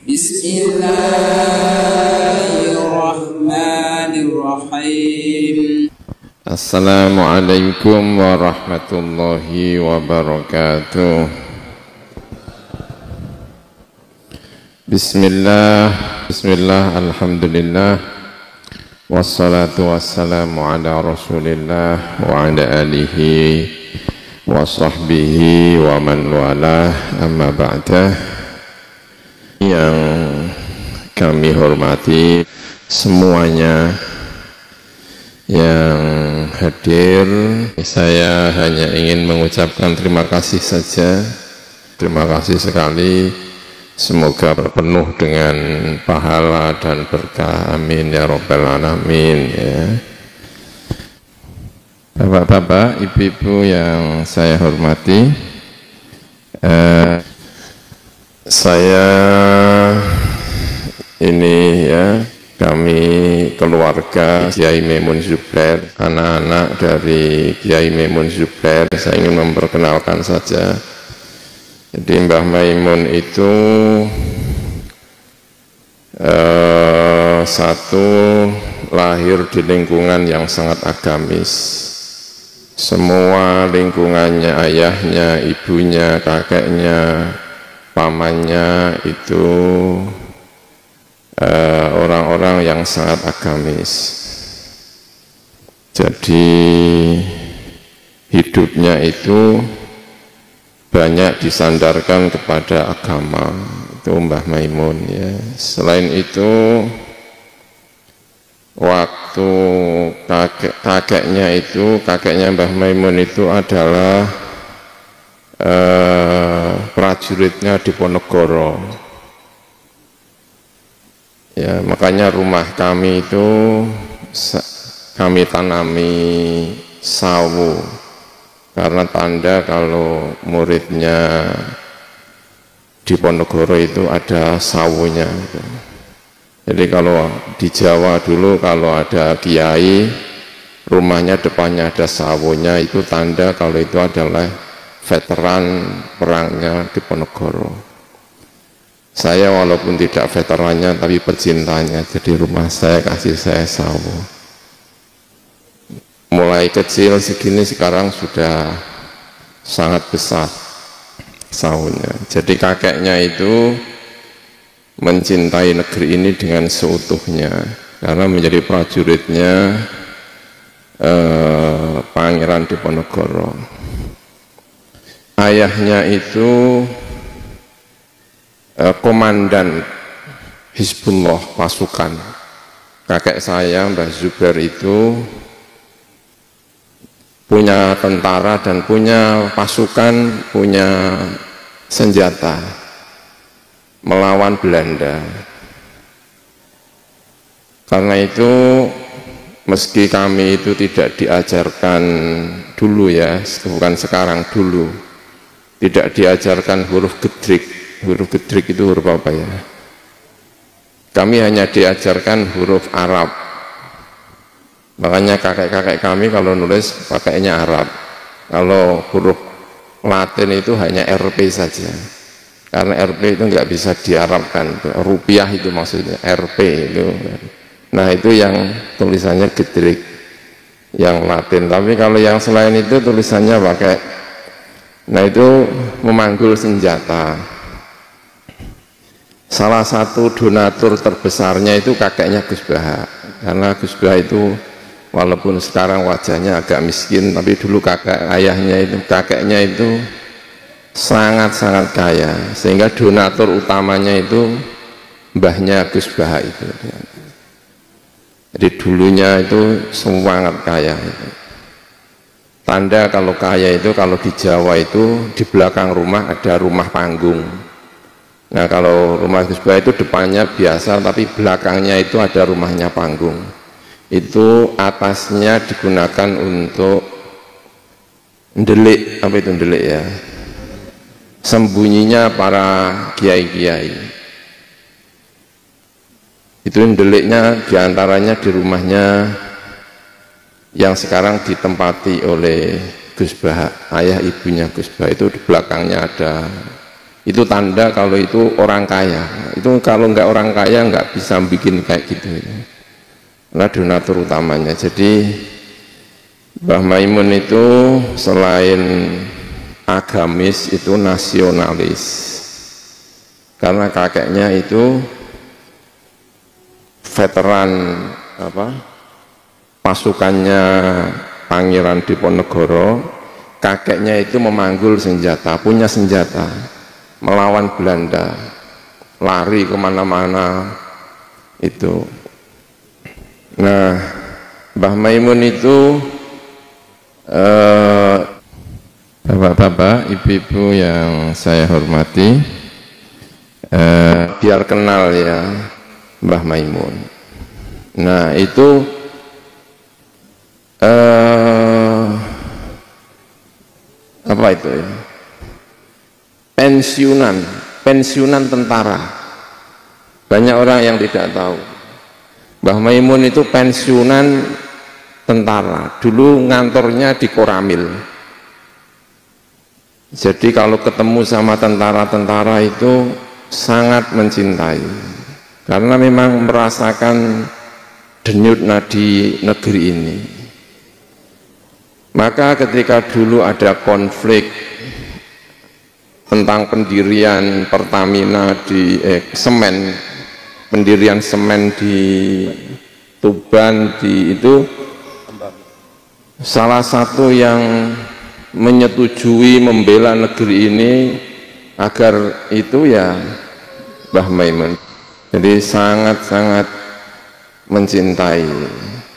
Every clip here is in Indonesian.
Bismillahirrahmanirrahim. Assalamualaikum warahmatullahi wabarakatuh. Bismillah, alhamdulillah, wassalatu wassalamu ala rasulillah wa ala alihi wa sahbihi wa man walah, amma ba'dah. Yang kami hormati semuanya yang hadir, saya hanya ingin mengucapkan terima kasih saja. Terima kasih sekali, semoga berpenuh dengan pahala dan berkah, amin ya rabbal alamin ya. Bapak-bapak, ibu-ibu yang saya hormati, saya ini ya, kami keluarga Kiai Maimun Zubair, anak-anak dari Kiai Maimun Zubair, saya ingin memperkenalkan saja. Jadi Mbah Maimun itu satu, lahir di lingkungan yang sangat agamis. Semua lingkungannya, ayahnya, ibunya, kakeknya, pamannya itu orang-orang yang sangat agamis. Jadi hidupnya itu banyak disandarkan kepada agama, itu Mbah Maimun ya. Selain itu, waktu kakeknya Mbah Maimun itu adalah prajuritnya di Ponegoro ya, makanya rumah kami itu kami tanami sawu, karena tanda kalau muridnya di Ponegoro itu ada sawunya gitu. Jadi kalau di Jawa dulu kalau ada kiai rumahnya depannya ada sawunya, itu tanda kalau itu adalah veteran perangnya di Ponegoro. Saya walaupun tidak veterannya tapi pecintanya, jadi rumah saya kasih saya sawu. Mulai kecil segini sekarang sudah sangat besar sawunya. Jadi kakeknya itu mencintai negeri ini dengan seutuhnya, karena menjadi prajuritnya Pangeran Diponegoro. Ayahnya itu komandan Hizbullah pasukan. Kakek saya Mbah Zubair itu punya tentara dan punya pasukan, punya senjata melawan Belanda. Karena itu meski kami itu tidak diajarkan dulu ya, bukan sekarang, dulu tidak diajarkan huruf gedrik. Huruf gedrik itu huruf apa ya? Kami hanya diajarkan huruf Arab. Makanya kakek-kakek kami kalau nulis pakainya Arab. Kalau huruf Latin itu hanya RP saja. Karena RP itu nggak bisa diarabkan. Rupiah itu maksudnya, RP itu. Nah itu yang tulisannya gedrik, yang Latin. Tapi kalau yang selain itu tulisannya pakai, nah itu memanggul senjata. Salah satu donatur terbesarnya itu kakeknya Gus Baha, karena Gus Baha itu walaupun sekarang wajahnya agak miskin, tapi dulu kakeknya itu sangat-sangat kaya, sehingga donatur utamanya itu mbahnya Gus Baha itu. Jadi dulunya itu sangat kaya itu. Tanda kalau kaya itu kalau di Jawa itu di belakang rumah ada rumah panggung. Nah kalau rumah Gus Baha itu depannya biasa, tapi belakangnya itu ada rumahnya panggung. Itu atasnya digunakan untuk ndelik, apa itu ndelik ya? Sembunyinya para kiai-kiai. Itu ndeliknya diantaranya di rumahnya yang sekarang ditempati oleh Gus Baha, ayah ibunya Gus Baha. Itu di belakangnya ada Itu tanda kalau itu orang kaya. Itu kalau nggak orang kaya nggak bisa bikin kayak gitu. Nah, donatur utamanya. Jadi Mbah Maimun itu selain agamis itu nasionalis. Karena kakeknya itu veteran pasukannya Pangeran Diponegoro. Kakeknya itu memanggul senjata, punya senjata, melawan Belanda, lari kemana-mana itu. Nah, Mbah Maimun itu bapak-bapak, ibu-ibu yang saya hormati, biar kenal ya Mbah Maimun. Nah itu apa itu ya? Pensiunan tentara. Banyak orang yang tidak tahu. Mbah Maimun itu pensiunan tentara. Dulu ngantornya di Koramil. Jadi kalau ketemu sama tentara-tentara itu sangat mencintai. Karena memang merasakan denyut nadi negeri ini. Maka ketika dulu ada konflik tentang pendirian Pertamina di pendirian semen di Tuban itu salah satu yang menyetujui membela negeri ini agar itu ya Mbah Maimun. Jadi sangat-sangat mencintai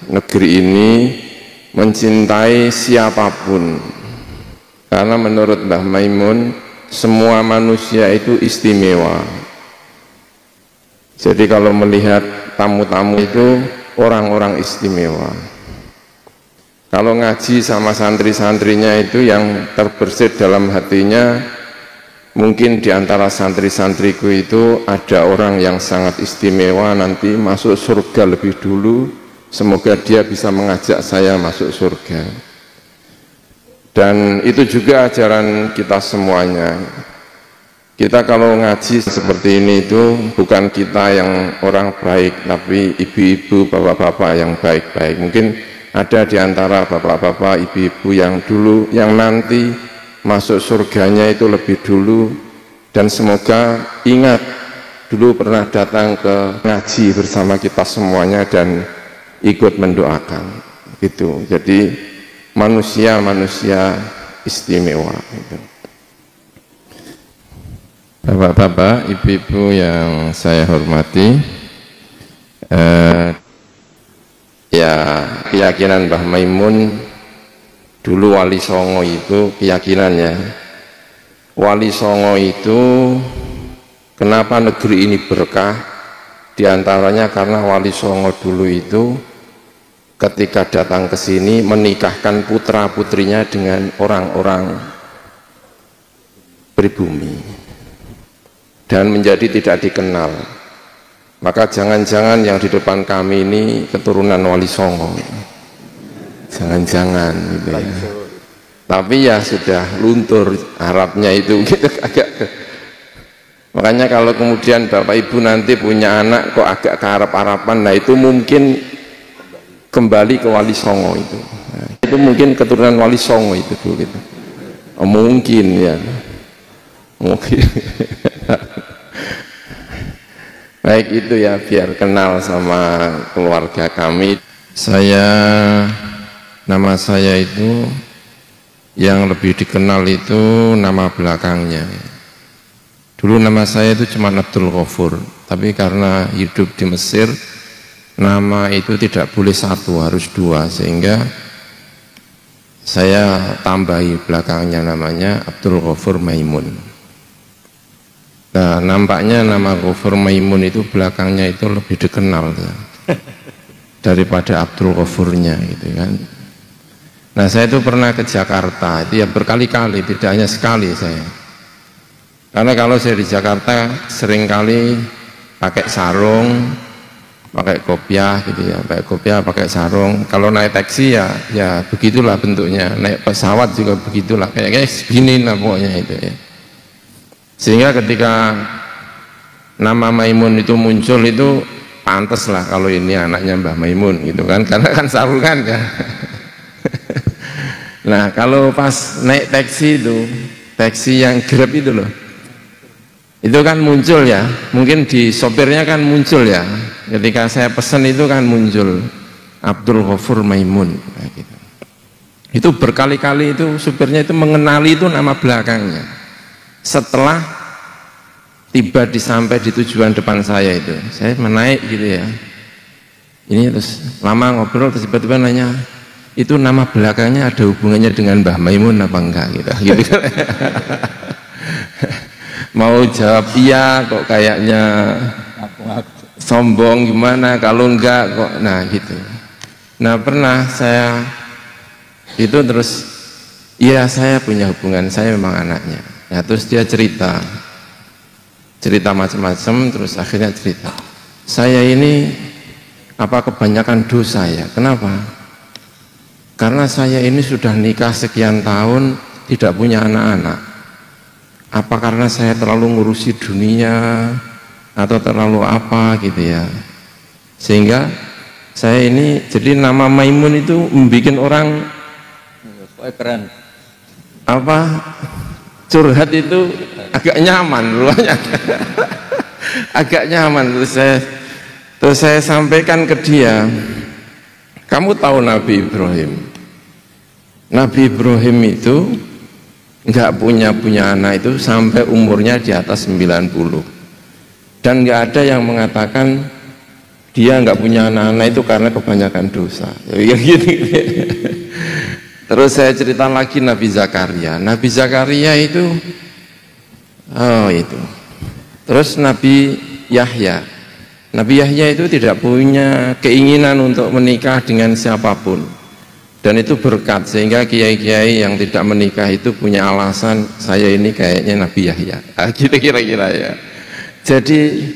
negeri ini, mencintai siapapun, karena menurut Mbah Maimun semua manusia itu istimewa. Jadi kalau melihat tamu-tamu itu orang-orang istimewa. Kalau ngaji sama santri-santrinya itu yang terbersit dalam hatinya, mungkin di antara santri-santriku itu ada orang yang sangat istimewa, nanti masuk surga lebih dulu. Semoga dia bisa mengajak saya masuk surga. Dan itu juga ajaran kita semuanya. Kita kalau ngaji seperti ini itu bukan kita yang orang baik, tapi ibu-ibu, bapak-bapak yang baik-baik. Mungkin ada di antara bapak-bapak, ibu-ibu yang dulu, yang nanti masuk surganya itu lebih dulu. Dan semoga ingat dulu pernah datang ke ngaji bersama kita semuanya dan ikut mendoakan gitu. Jadi manusia istimewa gitu. Bapak-bapak, ibu-ibu yang saya hormati, ya keyakinan Mbah Maimun dulu Wali Songo itu keyakinannya, Wali Songo itu kenapa negeri ini berkah? Di antaranya karena Wali Songo dulu itu ketika datang ke sini menikahkan putra-putrinya dengan orang-orang pribumi dan menjadi tidak dikenal. Maka jangan-jangan yang di depan kami ini keturunan Wali Songo, jangan-jangan gitu ya. Tapi ya sudah luntur Arabnya itu gitu agak. Makanya kalau kemudian Bapak Ibu nanti punya anak kok agak ke Arab-Araban, nah itu mungkin kembali ke Wali Songo itu. Nah, itu mungkin keturunan Wali Songo itu dulu gitu. Oh, mungkin ya. Mungkin. Baik itu ya, biar kenal sama keluarga kami. Nama saya itu yang lebih dikenal itu nama belakangnya. Dulu nama saya itu cuma Abdul Ghafur, tapi karena hidup di Mesir, nama itu tidak boleh satu, harus dua, sehingga saya tambahi belakangnya namanya Abdul Ghafur Maimun. Nah, nampaknya nama Ghafur Maimun itu belakangnya itu lebih dikenal daripada Abdul Ghafurnya gitu kan. Nah, saya itu pernah ke Jakarta, itu ya berkali-kali, tidak hanya sekali saya. Karena kalau saya di Jakarta seringkali pakai sarung, pakai kopiah gitu ya, pakai kopiah, pakai sarung. Kalau naik taksi ya begitulah bentuknya. Naik pesawat juga begitulah, kayak segini lah pokoknya itu ya. Sehingga ketika nama Maimun itu muncul itu pantas lah kalau ini anaknya Mbah Maimun gitu kan, karena kan sarungan ya. Nah kalau pas naik taksi itu, taksi yang Grab itu loh, itu kan muncul ya, mungkin di sopirnya kan muncul ya, ketika saya pesan itu kan muncul Abdul Ghafur Maimun nah, gitu. Itu berkali-kali itu supirnya itu mengenali itu nama belakangnya. Setelah tiba sampai di tujuan depan saya itu, saya menaik gitu ya, ini terus lama ngobrol, terus tiba-tiba nanya, itu nama belakangnya ada hubungannya dengan Mbah Maimun apa enggak gitu, gitu. Mau jawab iya kok kayaknya sombong gimana, kalau enggak kok, nah gitu. Nah pernah saya itu terus, iya saya punya hubungan, saya memang anaknya. Nah terus dia cerita macam-macam, terus akhirnya cerita, saya ini apa kebanyakan dosa ya, kenapa? Karena saya ini sudah nikah sekian tahun tidak punya anak-anak. Apa karena saya terlalu ngurusi dunia atau terlalu apa gitu ya, sehingga saya ini jadi nama Maimun itu membuat orang keren apa curhat itu agak nyaman loh. Agak nyaman. Terus saya sampaikan ke dia, kamu tahu Nabi Ibrahim? Nabi Ibrahim itu nggak punya anak itu sampai umurnya di atas 90, dan nggak ada yang mengatakan dia nggak punya anak-anak itu karena kebanyakan dosa ya gitu. Terus saya cerita lagi Nabi Zakaria itu itu. Terus Nabi Yahya itu tidak punya keinginan untuk menikah dengan siapapun, dan itu berkat sehingga kiai-kiai yang tidak menikah itu punya alasan, saya ini kayaknya Nabi Yahya gitu kira-kira ya. Jadi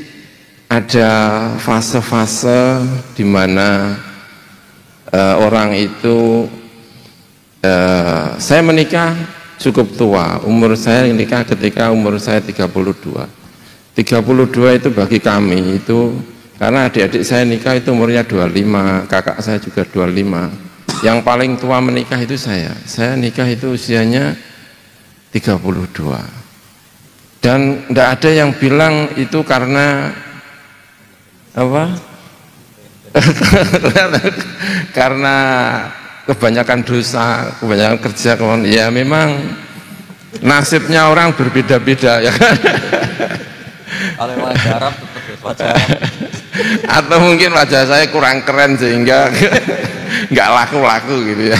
ada fase-fase di mana orang itu saya menikah cukup tua, umur saya menikah ketika umur saya 32 itu bagi kami itu, karena adik-adik saya nikah itu umurnya 25, kakak saya juga 25, yang paling tua menikah itu saya nikah itu usianya 32, dan tidak ada yang bilang itu karena apa? Karena kebanyakan dosa, kebanyakan kerja, ya memang nasibnya orang berbeda-beda ya kan. Kalau wajah Arab tetap wajah Arab. Atau mungkin wajah saya kurang keren sehingga nggak laku-laku gitu ya.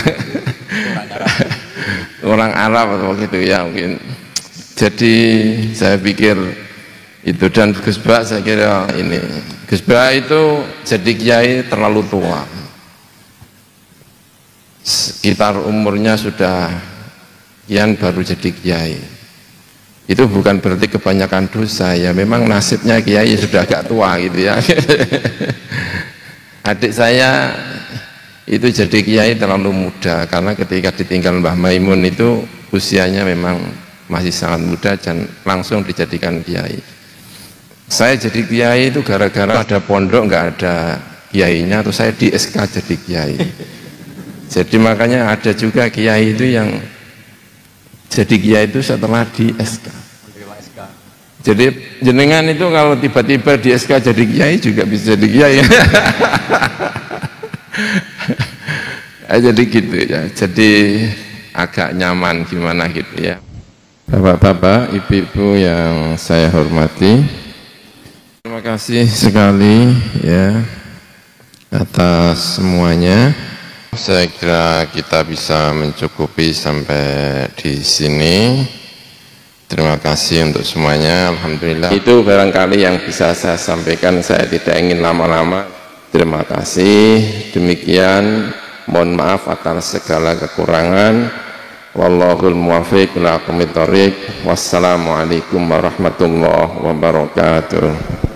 Orang Arab atau gitu ya mungkin. Jadi saya pikir itu, dan Gus Bah saya kira ini, Gus Bah itu jadi kiai terlalu tua. Sekitar umurnya sudah kian baru jadi kiai. Itu bukan berarti kebanyakan dosa ya, memang nasibnya kiai sudah agak tua gitu ya. Adik saya itu jadi kiai terlalu muda, karena ketika ditinggal Mbah Maimun itu usianya memang masih sangat muda dan langsung dijadikan kiai. Saya jadi kiai itu gara-gara ada pondok nggak ada kiainya, atau saya di SK jadi kiai. Jadi makanya ada juga kiai itu yang jadi kiai itu setelah di SK. Jadi jenengan itu kalau tiba-tiba di SK jadi kiai juga bisa jadi kiai. Jadi gitu ya. Jadi agak nyaman gimana gitu ya. Bapak-bapak, ibu-ibu yang saya hormati, terima kasih sekali ya atas semuanya. Saya kira kita bisa mencukupi sampai di sini. Terima kasih untuk semuanya. Alhamdulillah. Itu barangkali yang bisa saya sampaikan. Saya tidak ingin lama-lama. Terima kasih. Demikian. Mohon maaf atas segala kekurangan. Wallahul muwaffiq ila aqwamit thoriq. Wassalamualaikum warahmatullahi wabarakatuh.